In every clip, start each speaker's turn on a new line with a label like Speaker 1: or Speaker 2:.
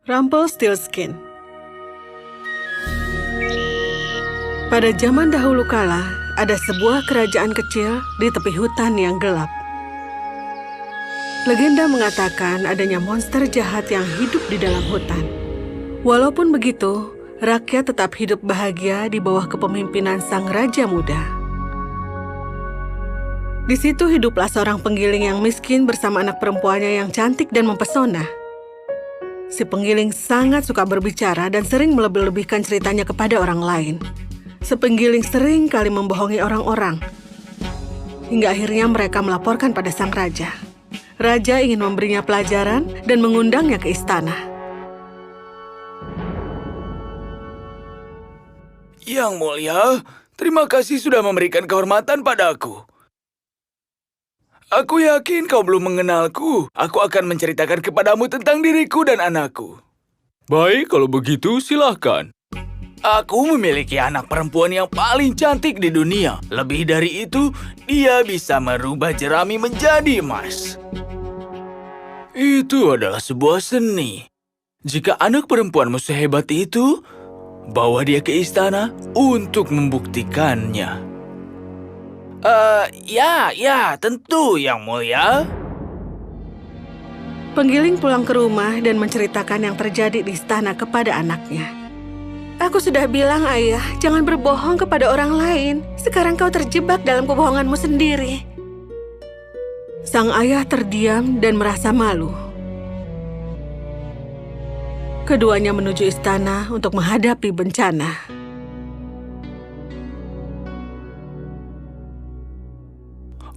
Speaker 1: Rumpelstiltskin. Pada zaman dahulu kala, ada sebuah kerajaan kecil di tepi hutan yang gelap. Legenda mengatakan adanya monster jahat yang hidup di dalam hutan. Walaupun begitu, rakyat tetap hidup bahagia di bawah kepemimpinan sang raja muda. Di situ hiduplah seorang penggiling yang miskin bersama anak perempuannya yang cantik dan mempesona. Si penggiling sangat suka berbicara dan sering melebih-lebihkan ceritanya kepada orang lain. Si penggiling sering kali membohongi orang-orang. Hingga akhirnya mereka melaporkan pada sang raja. Raja ingin memberinya pelajaran dan mengundangnya ke istana.
Speaker 2: Yang mulia, terima kasih sudah memberikan kehormatan padaku. Aku yakin kau belum mengenalku. Aku akan menceritakan kepadamu tentang diriku dan anakku. Baik, kalau begitu silahkan. Aku memiliki anak perempuan yang paling cantik di dunia. Lebih dari itu, dia bisa merubah jerami menjadi emas. Itu adalah sebuah seni. Jika anak perempuanmu sehebat itu, bawa dia ke istana untuk membuktikannya. Ya, tentu, Yang Mulia.
Speaker 1: Penggiling pulang ke rumah dan menceritakan yang terjadi di istana kepada anaknya. Aku sudah bilang, Ayah, jangan berbohong kepada orang lain. Sekarang kau terjebak dalam kebohonganmu sendiri. Sang ayah terdiam dan merasa malu. Keduanya menuju istana untuk menghadapi bencana.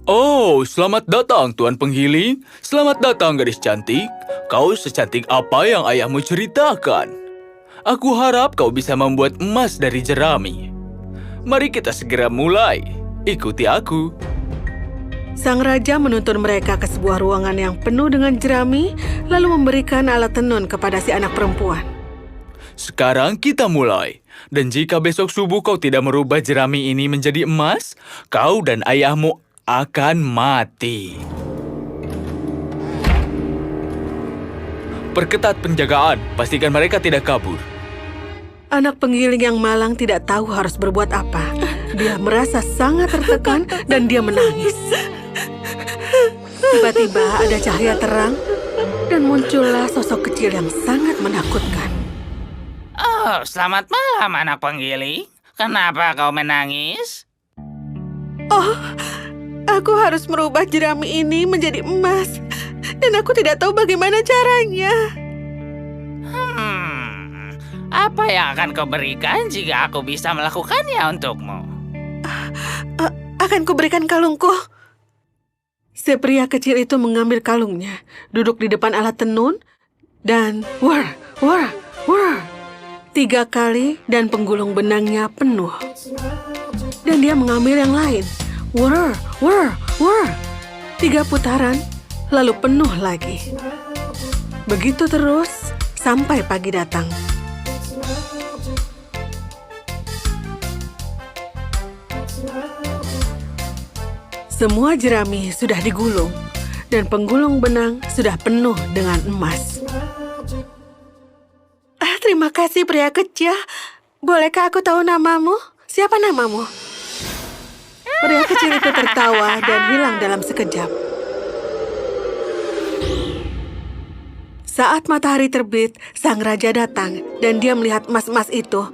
Speaker 2: Oh, selamat datang, Tuan Penggiling. Selamat datang, gadis cantik. Kau secantik apa yang ayahmu ceritakan. Aku harap kau bisa membuat emas dari jerami. Mari kita segera mulai. Ikuti aku.
Speaker 1: Sang raja menuntun mereka ke sebuah ruangan yang penuh dengan jerami, lalu memberikan alat tenun kepada si anak perempuan.
Speaker 2: Sekarang kita mulai. Dan jika besok subuh kau tidak merubah jerami ini menjadi emas, kau dan ayahmu akan mati. Perketat penjagaan, pastikan mereka tidak kabur.
Speaker 1: Anak penggiling yang malang tidak tahu harus berbuat apa. Dia merasa sangat tertekan dan dia menangis. Tiba-tiba ada cahaya terang dan muncullah sosok kecil yang sangat menakutkan.
Speaker 3: Oh, selamat malam anak penggiling. Kenapa kau menangis?
Speaker 1: Oh, aku harus merubah jerami ini menjadi emas. Dan aku tidak tahu bagaimana caranya.
Speaker 3: Apa yang akan kau berikan jika aku bisa melakukannya untukmu?
Speaker 1: Akan kuberikan kalungku. Si pria kecil itu mengambil kalungnya, duduk di depan alat tenun, dan wah, 3 kali dan penggulung benangnya penuh. Dan dia mengambil yang lain. 3 putaran, lalu penuh lagi. Begitu terus sampai pagi datang. Semua jerami sudah digulung, dan penggulung benang sudah penuh dengan emas. Terima kasih pria kecil. Bolehkah aku tahu namamu? Siapa namamu? Pria kecil itu tertawa dan hilang dalam sekejap. Saat matahari terbit, sang raja datang dan dia melihat emas-emas itu.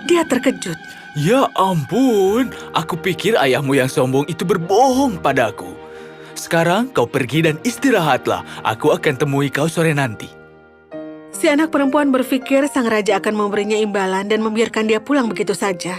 Speaker 1: Dia terkejut.
Speaker 2: Ya ampun, aku pikir ayahmu yang sombong itu berbohong padaku. Sekarang kau pergi dan istirahatlah. Aku akan temui kau sore nanti.
Speaker 1: Si anak perempuan berpikir sang raja akan memberinya imbalan dan membiarkan dia pulang begitu saja.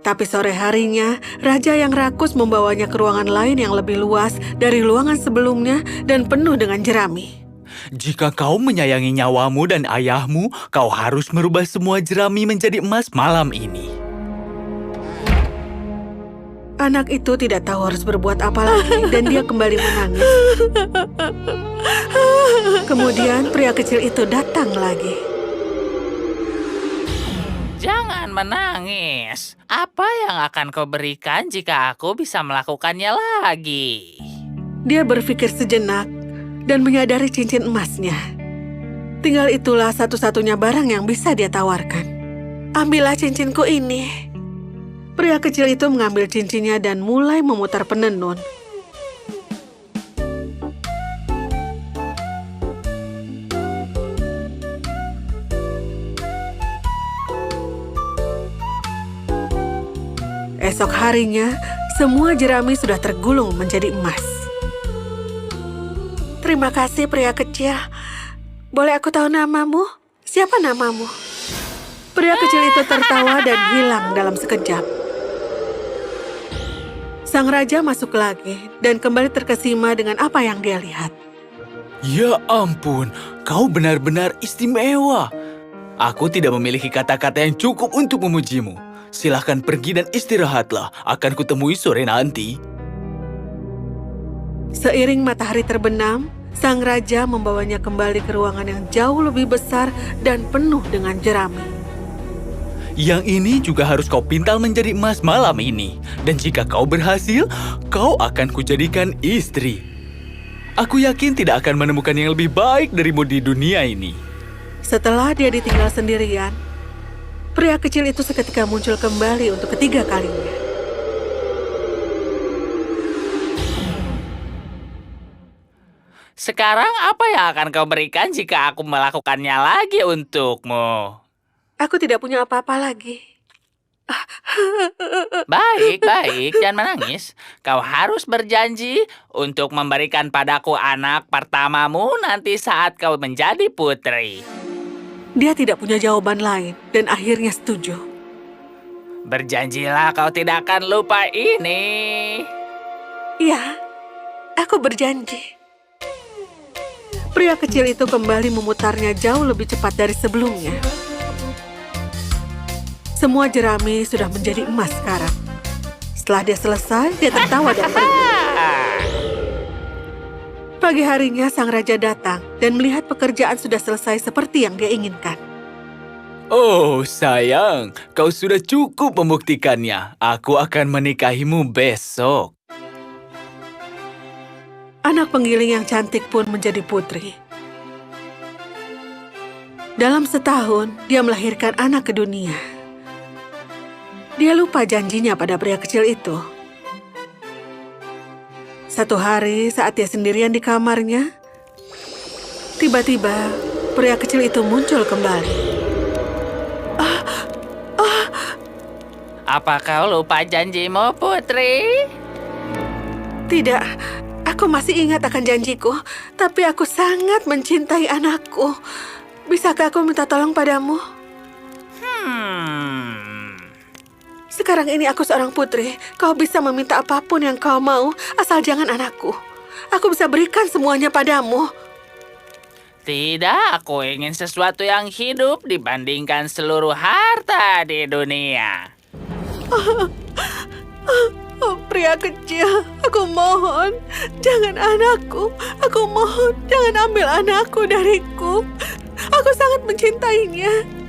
Speaker 1: Tapi sore harinya, raja yang rakus membawanya ke ruangan lain yang lebih luas dari ruangan sebelumnya dan penuh dengan jerami.
Speaker 2: Jika kau menyayangi nyawamu dan ayahmu, kau harus merubah semua jerami menjadi emas malam ini.
Speaker 1: Anak itu tidak tahu harus berbuat apa lagi dan dia kembali menangis. Kemudian pria kecil itu datang lagi.
Speaker 3: Jangan menangis. Apa yang akan kau berikan jika aku bisa melakukannya lagi?
Speaker 1: Dia berpikir sejenak dan menyadari cincin emasnya. Tinggal itulah satu-satunya barang yang bisa dia tawarkan. Ambillah cincinku ini. Pria kecil itu mengambil cincinnya dan mulai memutar penenun. Esok harinya, semua jerami sudah tergulung menjadi emas. Terima kasih, pria kecil. Boleh aku tahu namamu? Siapa namamu? Pria kecil itu tertawa dan hilang dalam sekejap. Sang raja masuk lagi dan kembali terkesima dengan apa yang dia lihat.
Speaker 2: Ya ampun, kau benar-benar istimewa. Aku tidak memiliki kata-kata yang cukup untuk memujimu. Silahkan pergi dan istirahatlah. Akan kutemui sore nanti.
Speaker 1: Seiring matahari terbenam, sang raja membawanya kembali ke ruangan yang jauh lebih besar dan penuh dengan jerami.
Speaker 2: Yang ini juga harus kau pintal menjadi emas malam ini. Dan jika kau berhasil, kau akan kujadikan istri. Aku yakin tidak akan menemukan yang lebih baik darimu di dunia ini.
Speaker 1: Setelah dia ditinggal sendirian, pria kecil itu seketika muncul kembali untuk ketiga kalinya.
Speaker 3: Sekarang apa yang akan kau berikan jika aku melakukannya lagi untukmu?
Speaker 1: Aku tidak punya apa-apa lagi.
Speaker 3: Baik, jangan menangis. Kau harus berjanji untuk memberikan padaku anak pertamamu nanti saat kau menjadi putri.
Speaker 1: Dia tidak punya jawaban lain dan akhirnya setuju.
Speaker 3: Berjanjilah kau tidak akan lupa ini.
Speaker 1: Ya, aku berjanji. Pria kecil itu kembali memutarnya jauh lebih cepat dari sebelumnya. Semua jerami sudah menjadi emas sekarang. Setelah dia selesai, dia tertawa dan pergi. Pagi harinya sang raja datang dan melihat pekerjaan sudah selesai seperti yang dia inginkan.
Speaker 2: Oh sayang, kau sudah cukup membuktikannya. Aku akan menikahimu besok.
Speaker 1: Anak penggiling yang cantik pun menjadi putri. Dalam setahun, dia melahirkan anak ke dunia. Dia lupa janjinya pada pria kecil itu. Satu hari saat dia sendirian di kamarnya, tiba-tiba pria kecil itu muncul kembali.
Speaker 3: Apa kau lupa janjimu, putri?
Speaker 1: Tidak, aku masih ingat akan janjiku, tapi aku sangat mencintai anakku. Bisakah aku minta tolong padamu? Sekarang ini aku seorang putri. Kau bisa meminta apapun yang kau mau, asal jangan anakku. Aku bisa berikan semuanya padamu.
Speaker 3: Tidak, aku ingin sesuatu yang hidup dibandingkan seluruh harta di dunia.
Speaker 1: Oh, pria kecil, aku mohon, jangan anakku. Aku mohon, jangan ambil anakku dariku. Aku sangat mencintainya.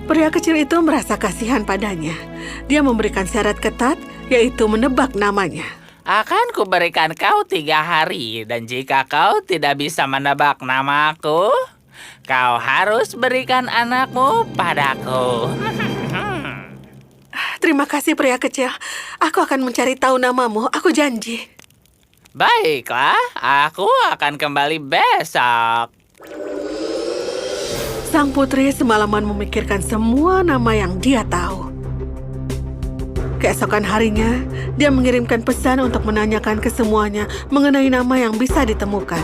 Speaker 1: Pria kecil itu merasa kasihan padanya. Dia memberikan syarat ketat, yaitu menebak namanya.
Speaker 3: Akan kuberikan kau 3 hari, dan jika kau tidak bisa menebak namaku, kau harus berikan anakmu padaku.
Speaker 1: Terima kasih pria kecil. Aku akan mencari tahu namamu, aku janji.
Speaker 3: Baiklah, aku akan kembali besok.
Speaker 1: Sang putri semalaman memikirkan semua nama yang dia tahu. Keesokan harinya, dia mengirimkan pesan untuk menanyakan ke semuanya mengenai nama yang bisa ditemukan.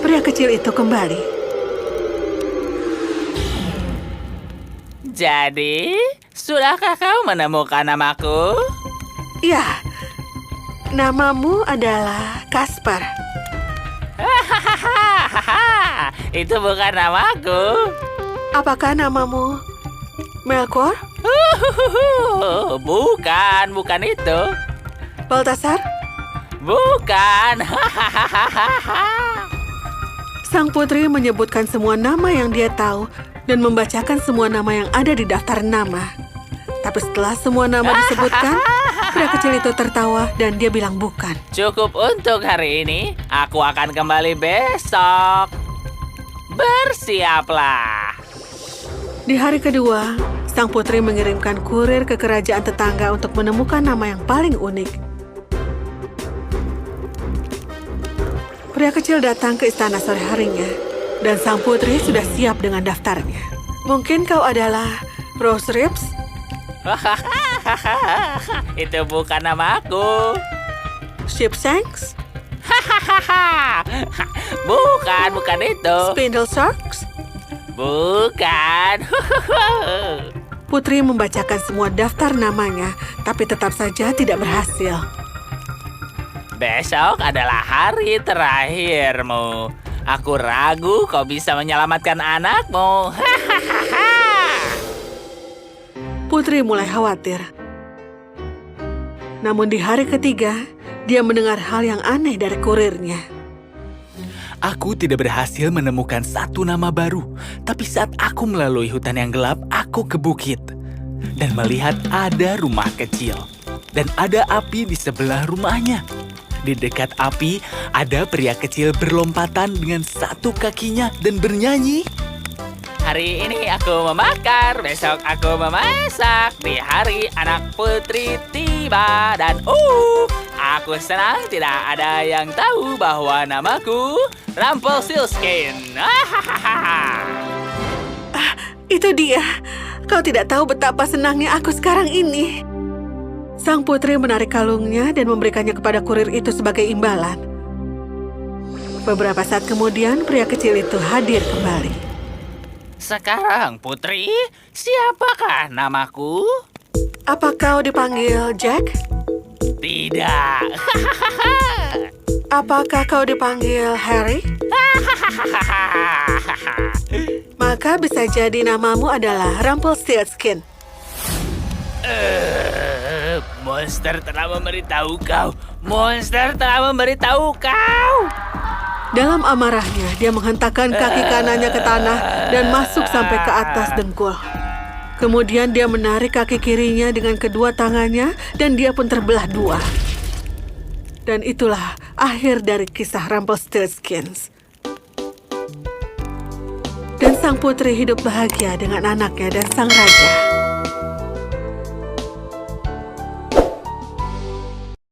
Speaker 1: Pria kecil itu kembali.
Speaker 3: Jadi, sudahkah kau menemukan namaku?
Speaker 1: Ya, namamu adalah Kasper.
Speaker 3: Hahaha, itu bukan namaku.
Speaker 1: Apakah namamu Melkor?
Speaker 3: Bukan itu.
Speaker 1: Baltasar?
Speaker 3: Bukan.
Speaker 1: Sang putri menyebutkan semua nama yang dia tahu dan membacakan semua nama yang ada di daftar nama. Tapi setelah semua nama disebutkan, pria kecil itu tertawa dan dia bilang bukan.
Speaker 3: Cukup untuk hari ini. Aku akan kembali besok. Bersiaplah.
Speaker 1: Di hari kedua, sang putri mengirimkan kurir ke kerajaan tetangga untuk menemukan nama yang paling unik. Pria kecil datang ke istana sore harinya, dan sang putri sudah siap dengan daftarnya. Mungkin kau adalah Rose Ribs?
Speaker 3: Itu bukan namaku.
Speaker 1: Sheepshanks?
Speaker 3: Bukan itu.
Speaker 1: Spindle Sharks?
Speaker 3: Bukan.
Speaker 1: Putri membacakan semua daftar namanya, tapi tetap saja tidak berhasil.
Speaker 3: Besok adalah hari terakhirmu. Aku ragu kau bisa menyelamatkan anakmu.
Speaker 1: Putri mulai khawatir. Namun di hari ketiga, dia mendengar hal yang aneh dari kurirnya.
Speaker 2: Aku tidak berhasil menemukan satu nama baru, tapi saat aku melalui hutan yang gelap, aku ke bukit dan melihat ada rumah kecil dan ada api di sebelah rumahnya. Di dekat api, ada pria kecil berlompatan dengan satu kakinya dan bernyanyi.
Speaker 3: Hari ini aku memakar, besok aku memasak. Di hari anak putri tiba dan aku senang tidak ada yang tahu bahwa namaku Rumpelstiltskin.
Speaker 1: Itu dia. Kau tidak tahu betapa senangnya aku sekarang ini. Sang putri menarik kalungnya dan memberikannya kepada kurir itu sebagai imbalan. Beberapa saat kemudian, pria kecil itu hadir kembali.
Speaker 3: Sekarang, Putri, siapakah namaku?
Speaker 1: Apa kau dipanggil Jack?
Speaker 3: Tidak.
Speaker 1: Apakah kau dipanggil Harry? Maka bisa jadi namamu adalah Rumpelstiltskin.
Speaker 3: Monster telah memberitahu kau. Monster telah memberitahu kau.
Speaker 1: Dalam amarahnya, dia menghentakkan kaki kanannya ke tanah dan masuk sampai ke atas dengkul. Kemudian dia menarik kaki kirinya dengan kedua tangannya dan dia pun terbelah dua. Dan itulah akhir dari kisah Rumpelstiltskins. Dan sang putri hidup bahagia dengan anaknya dan sang raja.